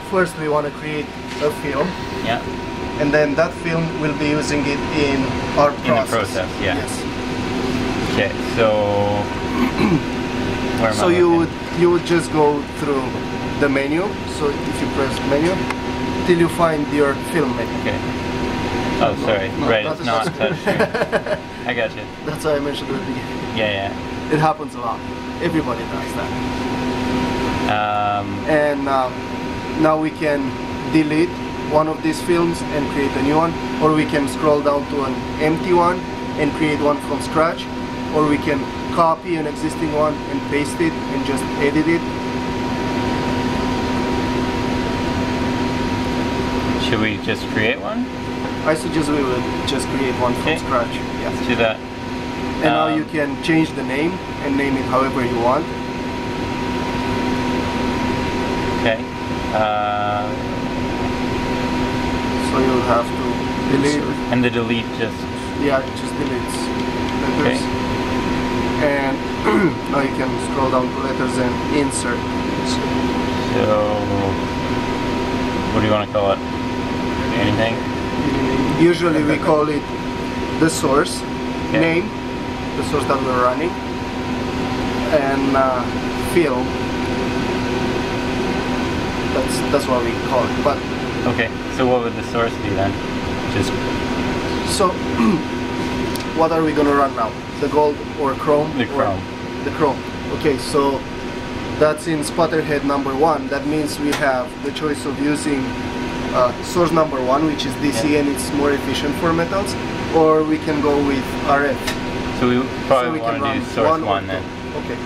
first we want to create a film. Yeah. And then that film will be using it in our process. In the process, yeah. Yes. Okay, so where am So I you would just go through the menu. So if you press menu till you find your film menu. Okay. Oh, sorry. No, right, not it's the not touchscreen. touchscreen. I got you. That's why I mentioned at the beginning. Yeah, It happens a lot. Everybody does that. yeah. And now we can delete one of these films and create a new one, or we can scroll down to an empty one and create one from scratch, or we can copy an existing one and paste it and just edit it. Should we just create one? I suggest we would just create one from Okay. scratch. Yes. Let's do that. And now you can change the name and name it however you want. Okay. So you would have to delete. And the delete just... Yeah, it just deletes letters. Okay. And now you can scroll down to letters and insert. So... What do you want to call it? Anything? Usually we call it the source name, the source that we're running, and film. That's what we call it. But Okay, so what would the source be then? Just... so what are we gonna run now? The Gold or Chrome? The Chrome. The Chrome. Okay, so that's in Sputterhead number 1. That means we have the choice of using source number 1, which is DC, and it's more efficient for metals, or we can go with RF. So we probably So we want can to run do source one or 1 then. two. Okay.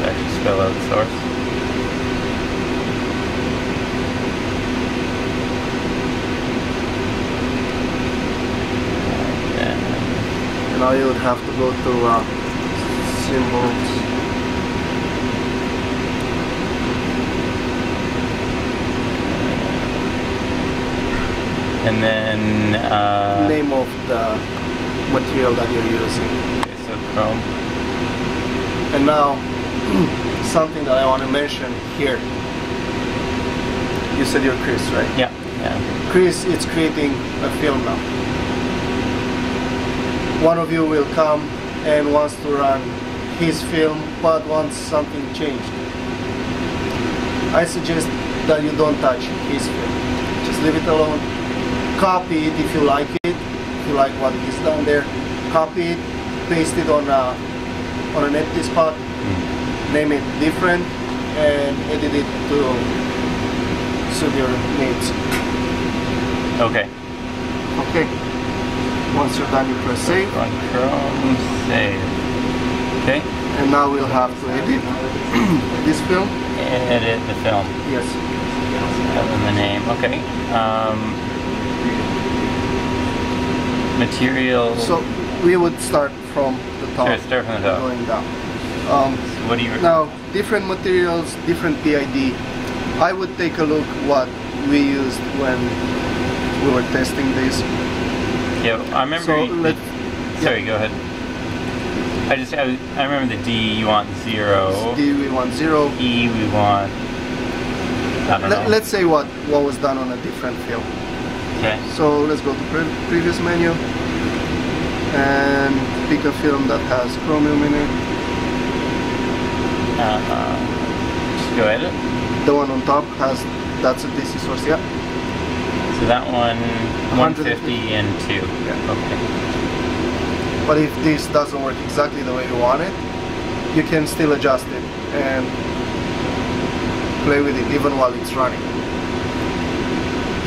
Actually spell out the source. And now you would have to go to symbols. And then... Name of the material that you're using. Okay, so Chrome. And now, something that I want to mention here. You said you're Chris, right? Yeah, yeah. Chris is creating a film now. One of you will come and wants to run his film, but wants something changed. I suggest that you don't touch his film. Just leave it alone. Copy it if you like it. If you like what is down there, copy it, paste it on an empty spot, name it different, and edit it to suit your needs. Okay. Okay. Once you're done, you press save. Run Chrome, save. Okay. And now we'll have to edit this film. Edit the film. Yes. And the name. Okay. Material. So we would start from the top. Sure, start from the top. Going down. So what do you... Now, different materials, different PID. I would take a look what we used when we were testing this. Yeah, I remember... So sorry, go ahead. I remember the D, you want 0. D we want 0. E, we want... I don't know. Let's say what was done on a different film. Okay. So let's go to previous menu and pick a film that has chromium in it. Just go edit. The one on top has, that's a DC source, yeah. So that one, 150 and 2. Yeah. Okay. But if this doesn't work exactly the way you want it, you can still adjust it and play with it even while it's running.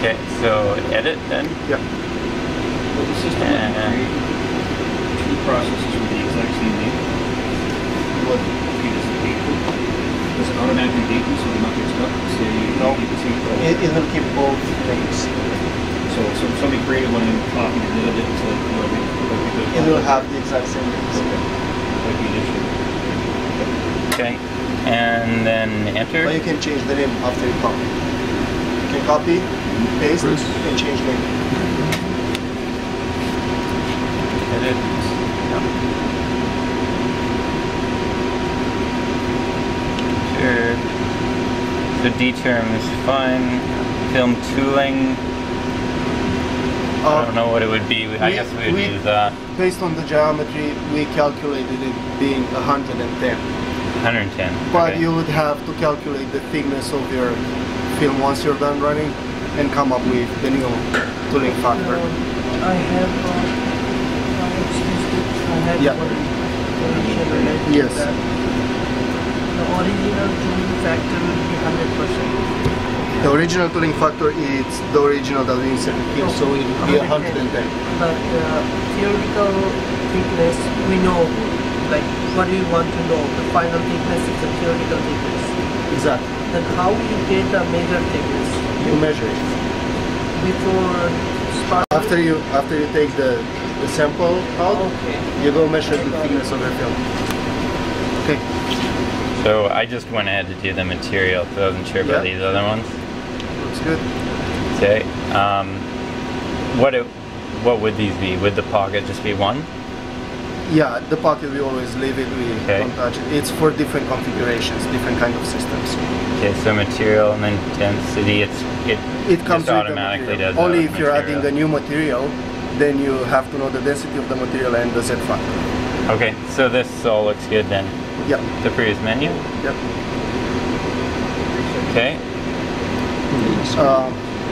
Okay, so edit then. Yeah. Well, the system will create two processes with the exact same name. What feed is the date? Does it automatically date them so they're not get stuck? Say No. keep the same It will keep both names. So somebody created one and copied and edited it, so It will have the exact same names. like the initial. Okay. And then enter. But you can change the name after you copy. You can copy, paste, and change name. edit. Sure. So D term is fine. Film tooling. I don't know what it would be. I guess we would use that. Based on the geometry, we calculated it being 110. 110. But okay. you would have to calculate the thickness of your film once you're done running and come up with the new tooling factor. I have Yeah. Yes. The original tooling factor will be 100%. The original tooling factor is the original that we inserted here, so it will be 110. But theoretical thickness, we know, like what we want to know, the final thickness is the theoretical thickness. Exactly. Then how you get the measured thickness? You measure it. Before start. After you take the sample out, Okay. you go measure the thickness of your film. Okay. So I just went ahead to do the material, so I wasn't sure about Yeah. these other ones. Looks good. Okay. What would these be? Would the pocket just be one? Yeah, the pocket we always leave it, we Okay. don't touch it. It's for different configurations, different kind of systems. Okay, so material and then density. It It comes just with automatically the material. does that Only with if you're material. adding a new material, then you have to know the density of the material and the Z factor. Okay, so this all looks good then. Yeah. The previous menu. Yep. Okay.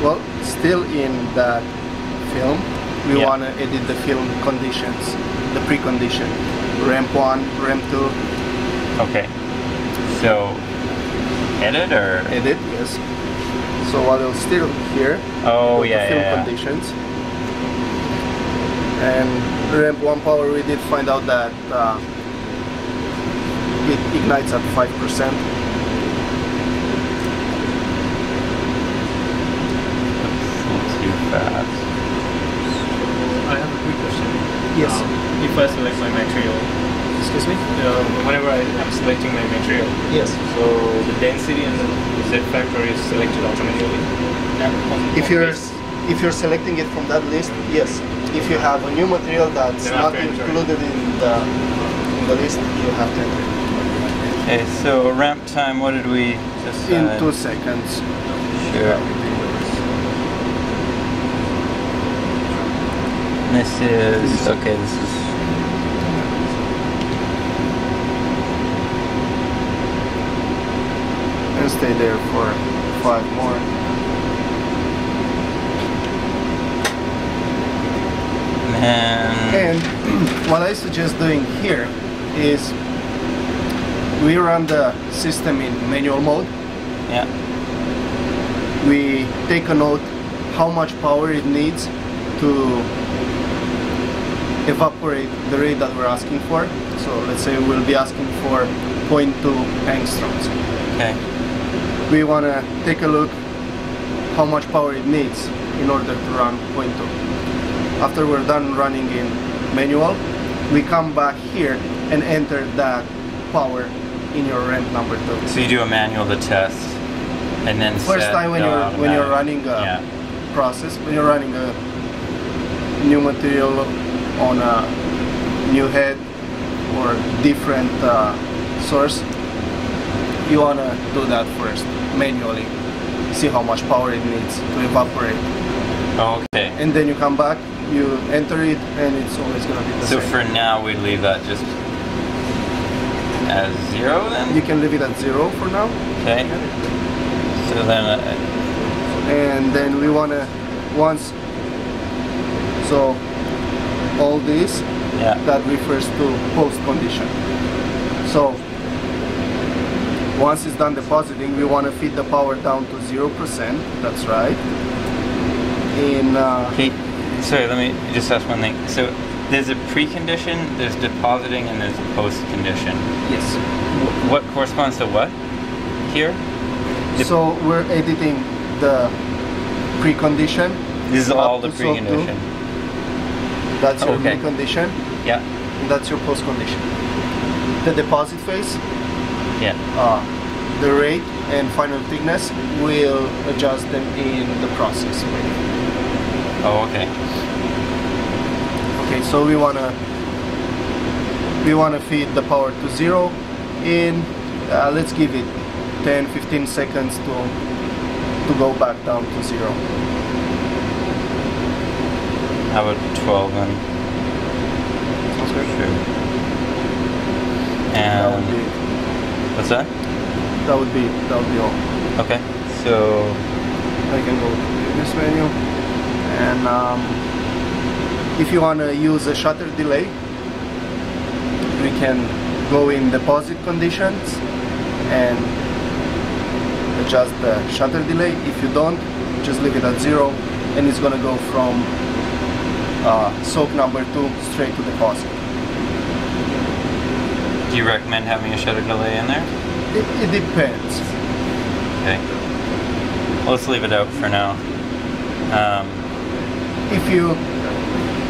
Well, still in that film, we Yeah. want to edit the film conditions, the precondition. Ramp 1, ramp 2, Okay. So edit or edit, yes. So while it's still here, oh go to yeah, film yeah. conditions. And ramp 1 power, we did find out that it ignites at 5%. Too fast. I have a quick question. Yes. If I select my material, Excuse me? whenever I'm selecting my material, Yes. so the density and the Z factor is selected automatically. If you're selecting it from that list, yes. If you have a new material that's Then I not have to enter it. included in the list, you have to enter Okay, so ramp time. What did we just it. In 2 seconds. Sure. This is okay. This is And stay there for 5 more. man. And what I suggest doing here is we run the system in manual mode. Yeah. We take a note how much power it needs to evaporate the rate that we're asking for. So let's say we'll be asking for 0.2 angstroms. Okay. We want to take a look how much power it needs in order to run 0.2. After we're done running in manual, we come back here and enter that power in your ramp number 2. So you do a manual to test, and then First set time when the you're automatic. running a Yeah. process, when you're running a new material on a new head or different source, you want to do that first manually. See how much power it needs to evaporate, Oh, okay. and then you come back, you enter it, and it's always going to be the So same. for now, we leave that just as 0 then. You can leave it at 0 for now, Okay. So then, and then we want to so all this yeah. that refers to post condition. So once it's done depositing, we want to feed the power down to 0%. That's right. In Okay. Sorry, let me just ask one thing. So there's a precondition, there's depositing, and there's a post condition. yes. What corresponds to what here? So we're editing the precondition. This is up all the to SOAP 2. precondition. That's your Okay. precondition, Yeah. and that's your post condition. The deposit phase, Yeah. the rate and final thickness will adjust them in the process. Oh, okay. Okay, Okay, so we wanna feed the power to 0 in, let's give it 10-15 seconds to go back down to 0. How about 12 then? Sounds good. Sure. That would And be what's that? that would be all. Okay, so I can go to this menu, and if you want to use a shutter delay, we can go in deposit conditions and adjust the shutter delay. If you don't, just leave it at 0 and it's gonna go from soak number 2 straight to deposit. do you recommend having a shutter delay in there? It depends. Okay. Well, let's leave it out for now.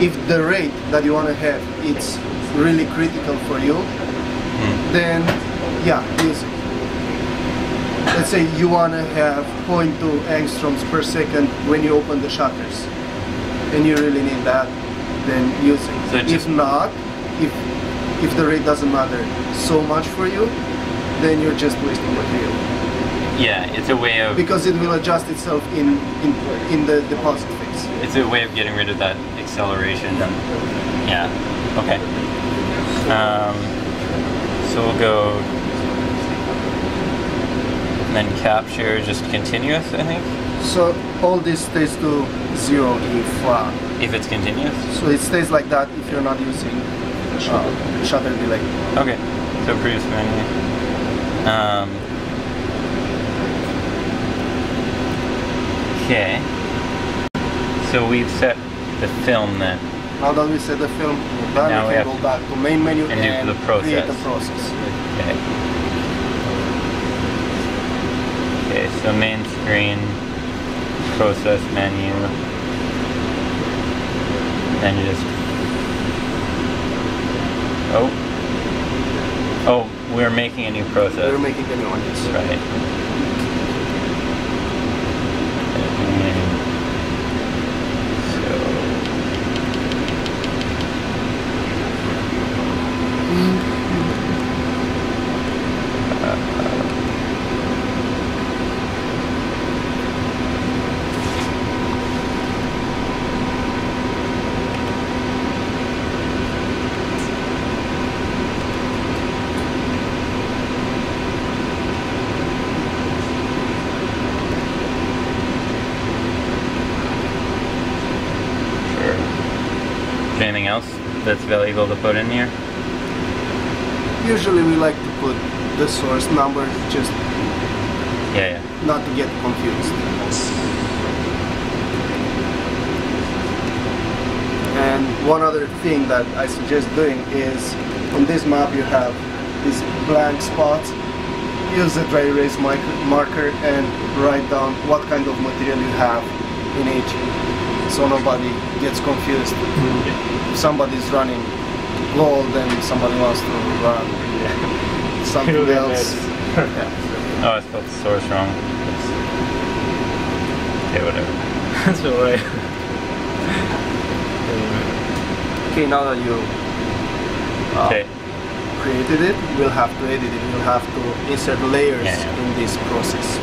If the rate that you want to have it's really critical for you, then yeah, use it. Let's say you want to have 0.2 angstroms per second when you open the shutters, and you really need that, then use it. So If not, if the rate doesn't matter so much for you, then you're just wasting material, Yeah, it's a way of because it will adjust itself in the deposit phase. it's a way of getting rid of that acceleration. Yeah. Okay. So we'll go, and then capture just continuous, I think, So all this stays to 0 if it's continuous. so it stays like that if you're not using shutter delay. Okay. So previous menu. Okay. So we've set the film then. Now that we set the film, we're done. Now we we can have go back to main menu and do the create the process. process. Okay. Okay, so main screen, process menu, then you just, oh, we're making a new process. We're making a new one. Yes. Right. Anything else that's valuable to put in here? Usually we like to put the source number just Yeah. not to get confused. And one other thing that I suggest doing is on this map you have these blank spots. Use a dry erase marker and write down what kind of material you have in each, so nobody gets confused. If somebody's running gold and somebody wants to run something else. Yeah. Oh, I spelled the source wrong. Okay, whatever. That's alright. Okay, now that you Okay. created it, we'll have to edit it. We'll have to insert layers Yeah. in this process.